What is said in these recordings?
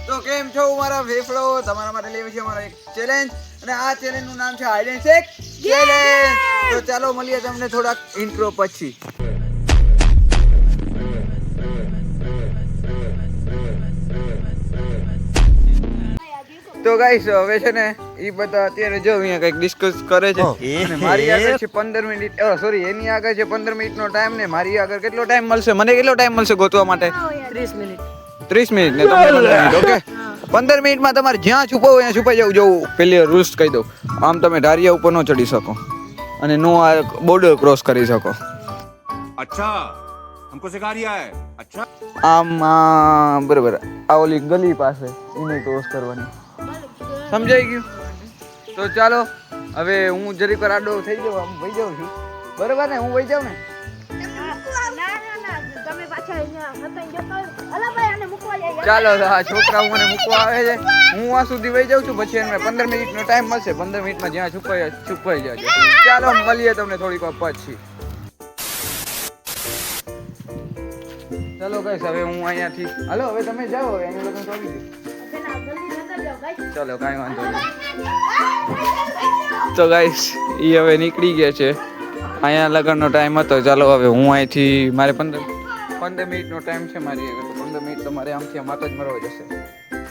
તો કેમ છો મારા ફેફડો? તમારા માટે લેવી છે અમારો એક ચેલેન્જ અને આ ચેલેન્જ નું નામ છે હાઇડ એન્ડ સીક ચેલેન્જ. તો ચાલો મળીએ તમને થોડાક ઇન્ટ્રો પછી. તો ગાઈસ હવે છે ને ઈ બધા અત્યારે જો અહીંયા કંઈક ડિસ્કસ કરે છે અને મારી આગળ છે 15 મિનિટ સોરી એની આગળ છે 15 મિનિટનો ટાઈમ ને મારી આગળ કેટલો ટાઈમ મળશે? મને કેટલો ટાઈમ મળશે ગોતવા માટે? 30 મિનિટ. 30 મિનિટ ને તમને 15 મિનિટ. ઓકે 15 મિનિટમાં તમારે જ્યાં છુપાવો ત્યાં છુપાઈ જવું. જવું પેલી રૂલ્સ કહી દઉં. આમ તમે ઢારિયા ઉપર ન ચડી શકો અને નો આ બોર્ડર ક્રોસ કરી શકો. अच्छा हमको सिखा रिया है अच्छा આમ બરાબર આ ઓલી ગલી પાસે એને ક્રોસ કરવાની. સમજાઈ ગયું? તો ચાલો હવે હું જરીક વાર આડો થઈ જાઉં, આમ વહી જાઉં છું. બરાબર ને? હું વહી જાઉં ને? ચાલો આ છોકરા મને મૂકવા આવે છે. હું આ સુધી વહી જાઉં છું. પછી એને 15 મિનિટનો ટાઈમ મળશે. 15 મિનિટમાં જ્યાં છુપાઈ જજો. ચાલો મળીએ તમને થોડીક વાર પછી. ચાલો ગાઈસ હવે હું અહીંયાથી હાલો હવે તમે જાઓ. એની લગન તો આવી ગયું. ચાલો કાંઈ વાંધો નહીં. તો ગાઈસ એ હવે નીકળી ગયા છે. અહીંયા લગનનો ટાઈમ હતો. ચાલો હવે હું અહીંથી મારે 15 મિનિટનો ટાઈમ છે મારી આગળ. તો 15 મિનિટ તમારે આમથી આમ જ મરવા જશે.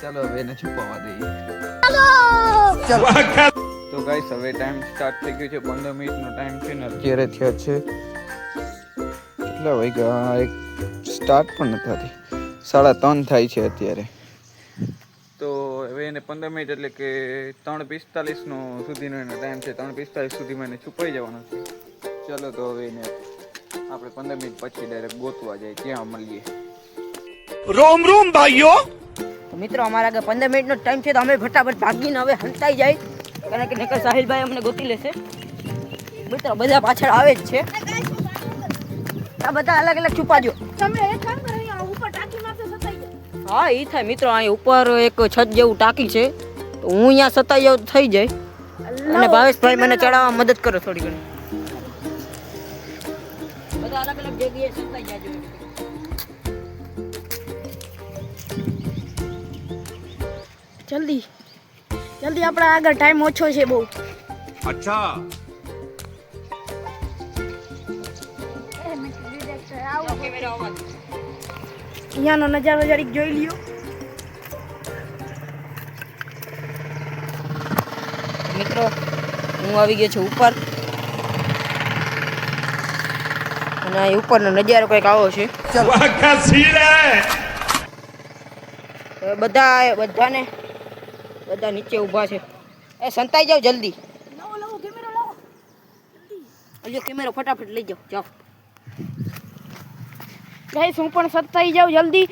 ચાલો હવે એને છુપાવવા દઈએ. ચાલો તો ગાઈસ હવે ટાઈમ સ્ટાર્ટ થઈ ગયો છે. 15 મિનિટનો ટાઈમ છે ને અત્યારે થયા છે કેટલા વાગ્યા? એક સ્ટાર્ટ પણ નથી થતી. 3:30 થાય છે અત્યારે. તો હવે એને 15 મિનિટ એટલે કે 3:45 સુધીનો એનો ટાઈમ છે. 3:45 સુધીમાં એને છુપાઈ જવાનો છે. ચાલો તો હવે એને આપણે 15 મિનિટ પછી ડાયરેક્ટ ગોતવા જાય. ત્યાં મળીએ. रोम रोम भाइयों તો મિત્રો અમારા આગળ 15 મિનિટનો ટાઈમ છે તો અમે ફટાફટ ભાગીને હવે હંતાઈ જાય, કારણ કે નકર સાહિલભાઈ અમને ગોતી લેશે. મિત્રો બધા પાછળ આવે જ છે. આ બધા અલગ અલગ છુપાજો. તમે એક કામ કરો, અહીંયા ઉપર ટાંકી મારતો સતાઈ જાવ. હા એ થાય મિત્રો. અહીં ઉપર એક છત જેવું ટાંકી છે તો હું અહીંયા સતાઈ જાઉં તો થઈ જાય. અને ભાવેશભાઈ મને ચડાવવા મદદ કરો થોડી ઘણી. બધા અલગ અલગ જગ્યાએ સતાઈ જાજો. જલ્દી જલ્દી, આપણા આગળ ટાઈમ ઓછો છે બહુ. अच्छा અહીંયાનો નજારો જરીક જોઈ લ્યો. મિત્રો હું આવી ગયો છું ઉપર અને અહીં ઉપરનો નજારો કંઈક આવો છે. क्या सीन है હવે બધા નીચે ઊભા છે. એ સંતાઈ જાઓ જલ્દી. લાવો કેમેરો લાવો. અલ્યો કેમેરો ફટાફટ લઈ જાઓ. ગાઈસ હું પણ સતાઈ જાઉં જલ્દી.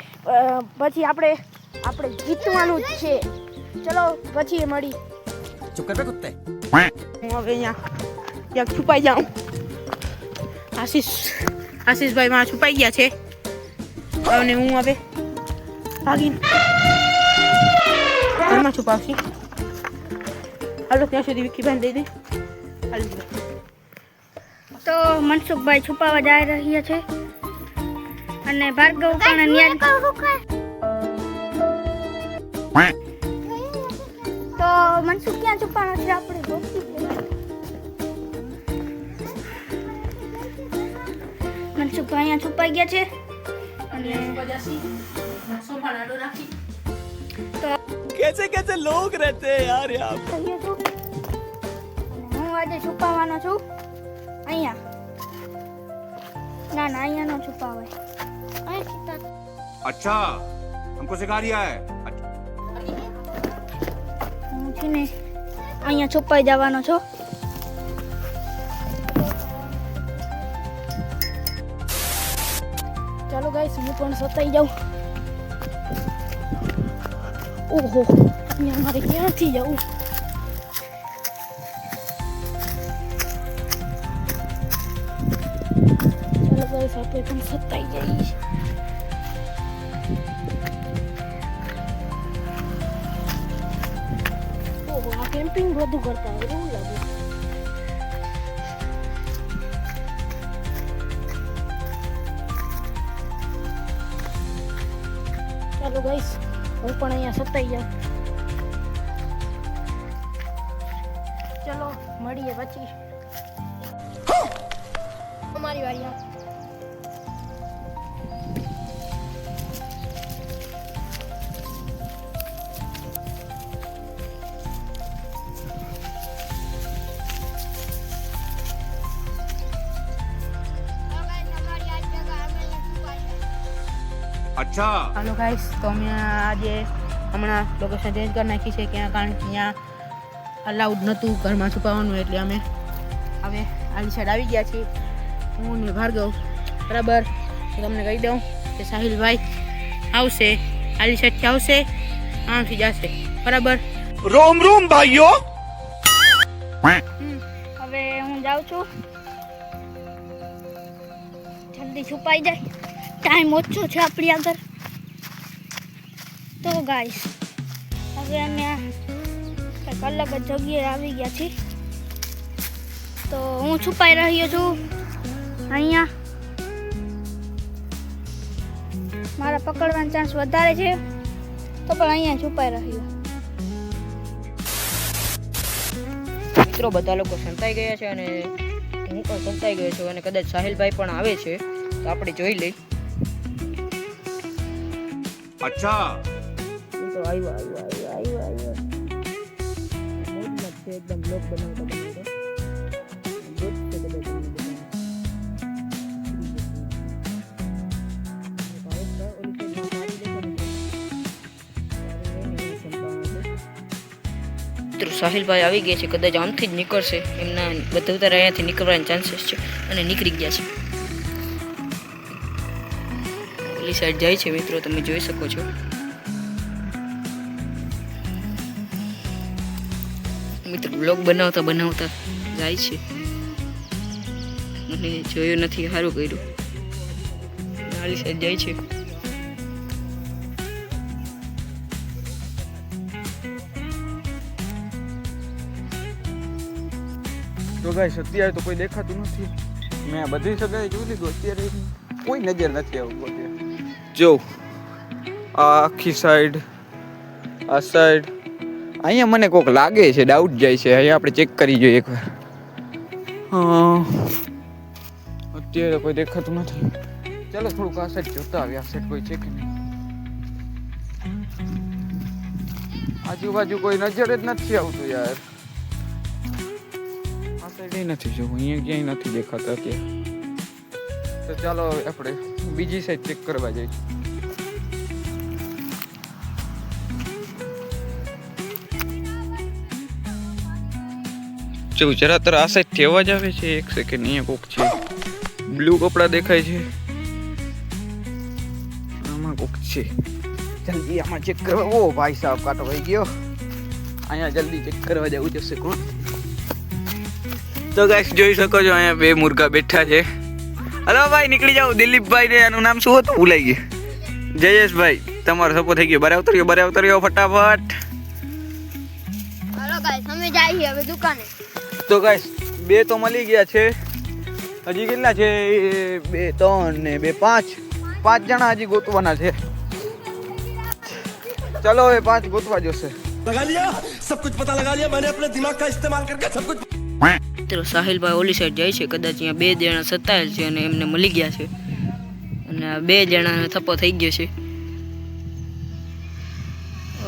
પછી આપણે જીતવાનું જ છે. ચલો પછી મળી. चुप कर बे कुत्ते હું હવે અહીંયા ક્યાંક છુપાઈ જાઉં. આશીષભાઈ માં છુપાઈ ગયા છે અને હું હવે ભાગીને ઘરમાં છુપાવશી. હાલો ત્યાં સુધી વિક્કીભાઈ દઈ દે. તો મનસુખભાઈ છુપાવા જઈ રહ્યા છે અને ભાર્ગવ પણ તો મનસુખ ક્યાં છુપાવાનો છે આપણે ગોતી લઈએ. મનસુખભાઈ અહીંયા છુપાઈ ગયા છે અને कैसे कैसे लोग रहते हैं यार यहाँ કહીએ છું. અને હું આજે છુપાવાનો છું અહીંયા. ના અહીંયા નો છુપાવાય. अच्छा हमको सिखा रिया है હું છે ને અહીંયા છુપાઈ જવાનો છું. ચાલો ગાઈસ હું પણ સતાઈ જાઉં. ઓહો અહીંયા મારે ક્યાંથી જવું? ચાલો ગાઈસ આપણે પણ સતાઈ જઈએ. ઓહો આ કેમ્પિંગ બધું કરતા હોય એવું લાગે. ચાલો ગાઈસ હું પણ અહીંયા સતાઈ જાઉં. ચલો મળીએ પછી. અમારી વારી આ. अच्छा હાલો ગાઈસ, તો અમે આજે હમણાં લોકેશન ચેન્જ કરી નાખી છે ક્યાં, કારણ કે ત્યાં અલાઉડ નહોતું ઘરમાં છુપાવવાનું, એટલે અમે હવે આલી સાઈડ આવી ગયા છીએ. હું ને ભાર્ગવ. બરાબર, તો તમને કહી દઉં કે સાહિલભાઈ આવશે, આલી સાઈડથી આવશે, આમથી જશે. બરાબર, रोम रोम भाइयों. હવે હું જાઉં છું. જલ્દી છુપાઈ જાય, ટાઈમ ઓછો છે આપણી આગળ. તો ગાઈસ હવે અમે કંઈક અલગ જ જગ્યાએ આવી ગયા છીએ. તો હું છુપાઈ રહ્યો છું અહીંયા. મારા પકડવાનો ચાન્સ વધારે છે, તો પણ અહીંયા છુપાઈ રહ્યો. મિત્રો બધા લોકો સંતાઈ ગયા છે અને હું પણ સંતાઈ ગયો છું, અને કદાચ સાહિલભાઈ પણ આવે છે, તો આપણે જોઈ લઈ. अच्छा મિત્રો આવ્યો. મોજમાં છે એકદમ, બ્લોગ બનાવતા. ગુડ છે કદાચ એને બનાવતા. મિત્રો સાહિલભાઈ આવી ગયા છે, કદાચ આમથી જ નીકળશે. એમના બધા ઉતાર અહીંયાથી નીકળવાના ચાન્સીસ છે, અને નીકળી ગયા છે. પેલી સાઈડ જાય છે મિત્રો, તમે જોઈ શકો છો. મિત્રો બ્લોગ બનાવતા જાય છે. મને જોયું નથી, સારું કર્યું. આલી સાઈડ જાય છે. તો ગાઈસ અત્યારે તો કોઈ દેખાતું નથી. મેં આ બધી જગ્યાએ જોઈ લીધું, અત્યારે કોઈ નજર નથી આવતું. અત્યારે જો આ આખી સાઈડ, આ સાઈડ, અહીંયા મને કોક લાગે છે, ડાઉટ જાય છે. અહીંયા આપણે ચેક કરી જોઈએ એકવાર. અત્યારે કોઈ દેખાતું નથી. ચાલો થોડુંક આ સાઈડ જોતા આવીએ. આ સાઈડ કોઈ છે કે નહીં. આજુબાજુ કોઈ નજર જ નથી આવતું યાર. નથી જોવું, અહીંયા ક્યાંય નથી દેખાતા અત્યારે. તો ચાલો હવે આપણે બીજી સાઈડ ચેક કરવા જઈએ. જો જરા આ સાઈડ અવાજ આવે છે. એક સેકન્ડ, અહીંયા કોક છે. બ્લુ કપડા દેખાય છે, આમાં કોક છે. જલ્દી આમાં ચેક કરવા. ઓ ભાઈ સાહેબ, કાંટો વહી ગયો. અહીંયા જલ્દી ચેક કરવા જવું જશે. કોણ? તો ગાઈસ જોઈ શકો છો, અહીંયા બે મુર્ગા બેઠા છે. હલો ભાઈ, નીકળી જાઓ. દિલીપભાઈ ને એનું નામ શું હતું ભૂલાઈ ગયું. જયેશભાઈ, તમારો સપો થઈ ગયો. બરાબર ઉતર ગયો ફટાફટ. હાલો ગાઈસ, અમે જઈએ હવે દુકાને. તો ગાઈસ બે તો મળી ગયા છે. હજી કેટલા છે? 2 3 ને 2 5 જણા હજી ગોતવાના છે. ચલો હવે 5 ગોતવા જોશે. लगा लिया सब कुछ पता लगा लिया मैंने अपने दिमाग का इस्तेमाल करके सब कुछ. મિત્રો સાહિલભાઈ ઓલી સાઈડ જાય છે, કદાચ અહીંયા 2 જણા સતાયેલ છે અને એમને મળી ગયા છે, અને આ 2 જણાનો થપ્પો થઈ ગયો છે.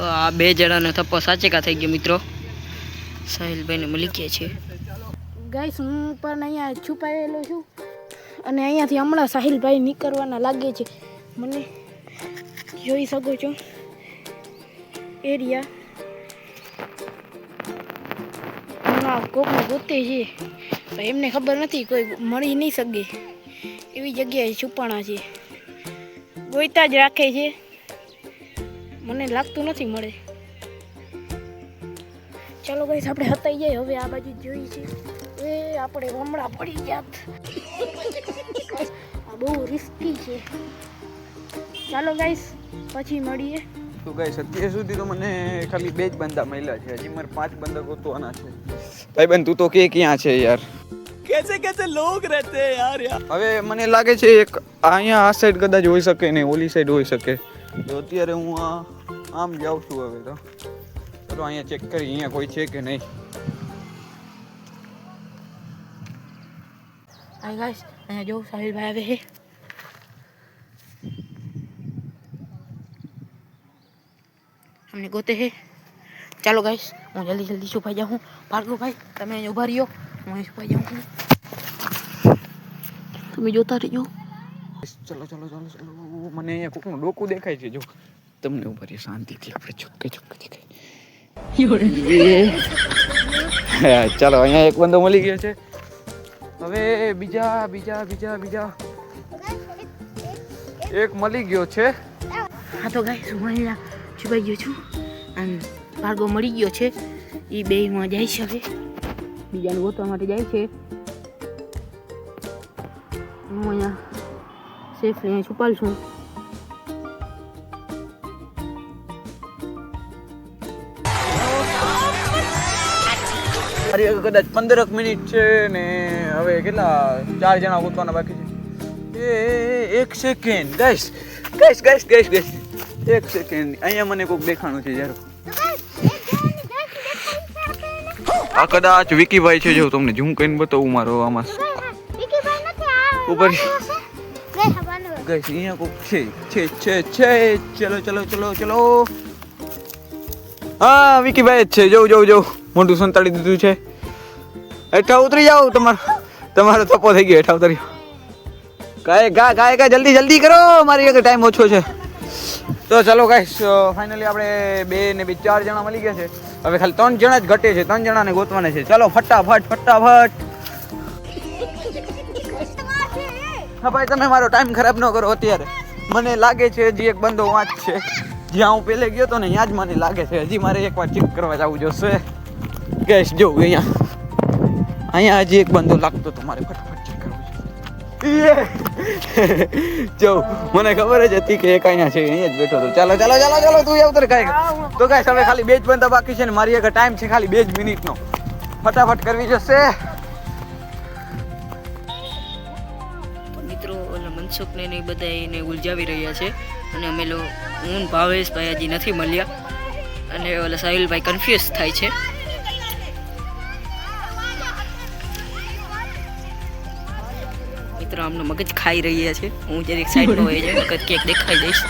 આ 2 જણાનો થપ્પો સાચે કા થઈ ગયો મિત્રો. સાહિલભાઈને મળી ગયા છે. ગાઈસ હું પણ અહીંયા છુપાયેલો છું, અને અહીંયાથી હમણાં સાહિલભાઈ નીકળવાના લાગે છે. મને જોઈ શકો છો એરિયા. હમણાં કોકને ગોતે છે, પણ એમને ખબર નથી, કોઈ મળી નહીં શકે એવી જગ્યાએ છુપાણા છે. ગોઈતા જ રાખે છે, મને લાગતું નથી મળે. ચાલો ગાઈસ, આપણે હતાઈ જાય હવે. આ બાજુ જોઈ છે એ આપણે હમણાં પડી જાત. આ બહુ રિસ્કી છે. ચાલો ગાઈસ, પછી મળીએ. તો ગાઈસ અત્યાર સુધી તો મને ખાલી 2 જ બંદા મળ્યા છે. હજી મારે 5 બંદા ગોતવાના છે. ભાઈ બંધ તું તો કે ક્યાં છે યાર? कैसे कैसे लोग रहते हैं यार यार. હવે મને લાગે છે એક અહીંયા આ સાઈડ કદાચ હોઈ શકે ને ઓલી સાઈડ હોઈ શકે. તો અત્યારે હું આમ જાઉં છું હવે તો. ચલો અહીંયા ચેક કરી અહીંયા કોઈ છે કે નહીં. હાય ગાઈસ, અહીંયા જો સાહિલભાઈ આવે છે. અમને ગોતે છે. ચાલો ગાઈસ, હું જલ્દી છુપાઈ જાઉં. ભાર્ગવભાઈ તમે અહીંયા ઊભા રહ્યો, હું અહીં છુપાઈ જાઉં છું. તમે જોતા રહેજો. ચલો મને અહીંયા કોકનું ડોકું દેખાય છે. જો તમને ઉભા રહી શાંતિથી આપણે ચૂપકે દેખાય. ચાલો અહીંયા એક બંદો મળી ગયો છે. હવે બીજા એક મળી ગયો છે. હા તો ગાઈસ, હું અહીંયા છુપાઈ ગયો છું અને ભાર્ગવ મળી ગયો છે. એ બેમાં જાય છે. હવે બીજાને ગોતવા માટે જાય છે. હું અહીંયા સેફલી અહીંયા છુપાલ છું. અરે કદાચ 15 મિનિટ છે ને હવે કેટલા 4 જણા ગોતવાના બાકી છે. એક સેકન્ડ ગાઈસ, એક સેકન્ડ અહીંયા મને કોક દેખાણું છે યાર. આ કદાચ વિકીભાઈ છે. જો તમને ઝૂમ કરીને બતાવું મારો આમાં ઉપર ગાઈસ અહીંયા કોક છે. ચલો હા વિકીભાઈ જ છે. જો મોટું સંતાડી દીધું છે. હેઠા ઉતરી જાઓ. તમારો થપ્પો થઈ ગયો. હેઠા ઉતરી કાંઈ જલ્દી કરો. મારી આગળ ટાઈમ ઓછો છે. તો ચાલો ગાઈસ, ફાઇનલી આપણે 2 ને 4 જણા મળી ગયા છે. હવે ખાલી 3 જણા જ ઘટે છે. 3 જણાને ગોતવાના છે. ચાલો ફટાફટ. હા ભાઈ, તમે મારો ટાઈમ ખરાબ ન કરો. અત્યારે મને લાગે છે હજી એક બંદો વાંચ છે. જ્યાં હું પહેલે ગયો તો ને ત્યાં જ મને લાગે છે. હજી મારે એકવાર ચેક કરવા જવું જોશે. ગેસ જો અહીંયા હજી એક બંદો લાગતો તો મારે ફટાફટ ચેક કરવું છે. જો મને ખબર જ હતી કે એક અહીંયા છે. અહીંયા જ બેઠો હતો. ચાલો તું આવતર કાંઈ. તો ગાઈસ હવે ખાલી 2 જ બંદા બાકી છે ને મારી આગળ ટાઈમ છે ખાલી 2 જ મિનિટનો. ફટાફટ કરવી જશે. મિત્રો ઓલા મનસુખને ને બધા એને ઉલઝાવી રહ્યા છે અને અમે હું ભાવેશભાઈ હજી નથી મળ્યા અને ઓલા સાહિલભાઈ કન્ફ્યુઝ થાય છે. મિત્રો આમનો મગજ ખાઈ રહ્યા છે. હું જરીક સાઈડમાં હોય જાય મગજ કેક દેખાઈ દઈશ.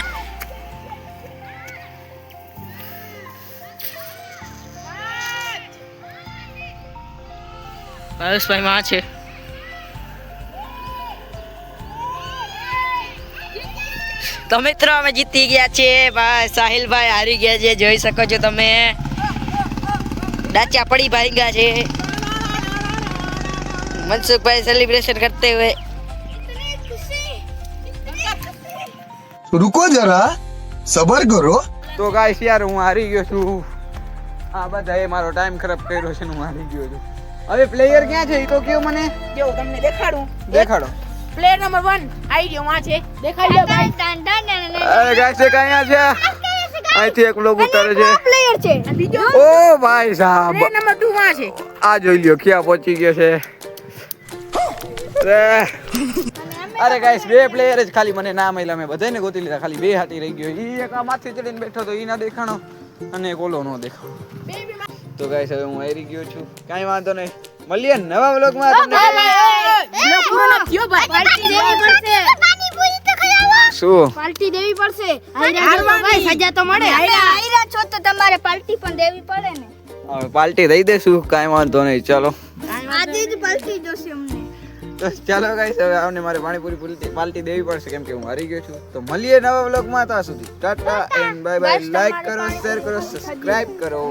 ભાવેશભાઈ માં છે. તો મિત્રો અમે જીતી ગયા છીએ ભાઈ. સાહિલભાઈ હારી ગયા છે. જોઈ શકો છો તમે. ડાચા પડી ભાગ્યા છે. मनसुख सेलिब्रेशन करते हुए. रुको जरा सबर करो. તો ગાઈસ યાર હું હારી ગયો છું. આ બધાએ મારો ટાઈમ ખરાબ કર્યો છે. હું હારી ગયો છું. હવે પ્લેયર ક્યાં છે એ તો કયો મને. જો તમને દેખાડું. દેખાડો. પ્લેયર નંબર 1 આવી ગયો. માં છે. દેખાડી દો ગાઈસ. અરે ગાઈસ એક અહીંયા છે. અહીંથી એક લોગ ઉતારે છે. પ્લેયર છે. બીજો ઓ ભાઈ સાહેબ. પ્લેયર નંબર 2 માં છે. આ જોઈ લ્યો ક્યાં પહોંચી ગયો છે. અરે ગાઈસ 2 પ્લેયર જ ખાલી મને ના મળ્યા. મેં બધાને ગોતી લીધા. ખાલી 2 હાથી રહી ગયો. ઈ એક આ માથે ચડીને બેઠો તો ઈ ના દેખાણો અને એક ઓલો નો દેખાણો. તો ગાઈસ હવે હું હારી ગયો છું. કાંઈ વાંધો નહીં. મળીએ નવા વ્લોગમાં. બ્લોગ પૂરો ન થયો ભાઈ. પાર્ટી દેવી પડશે. શું પાર્ટી દેવી પડશે. હારવા ભાઈ સજા તો મળે. હાયરા છો તો તમારે પાર્ટી પણ દેવી પડે ને. હવે પાર્ટી દઈ દેશું. કાંઈ વાંધો નહીં. ચાલો આજે જ પાર્ટી જોશે અમને. તો ચાલો ગાઈસ હવે આવને મારે પાણીપુરી પાર્ટી દેવી પડશે કેમ કે હું હારી ગયો છું. તો મળીએ નવા વ્લોગમાં. ત્યાં સુધી Tata and bye bye. Like કરો, શેર કરો, સબસ્ક્રાઇબ કરો.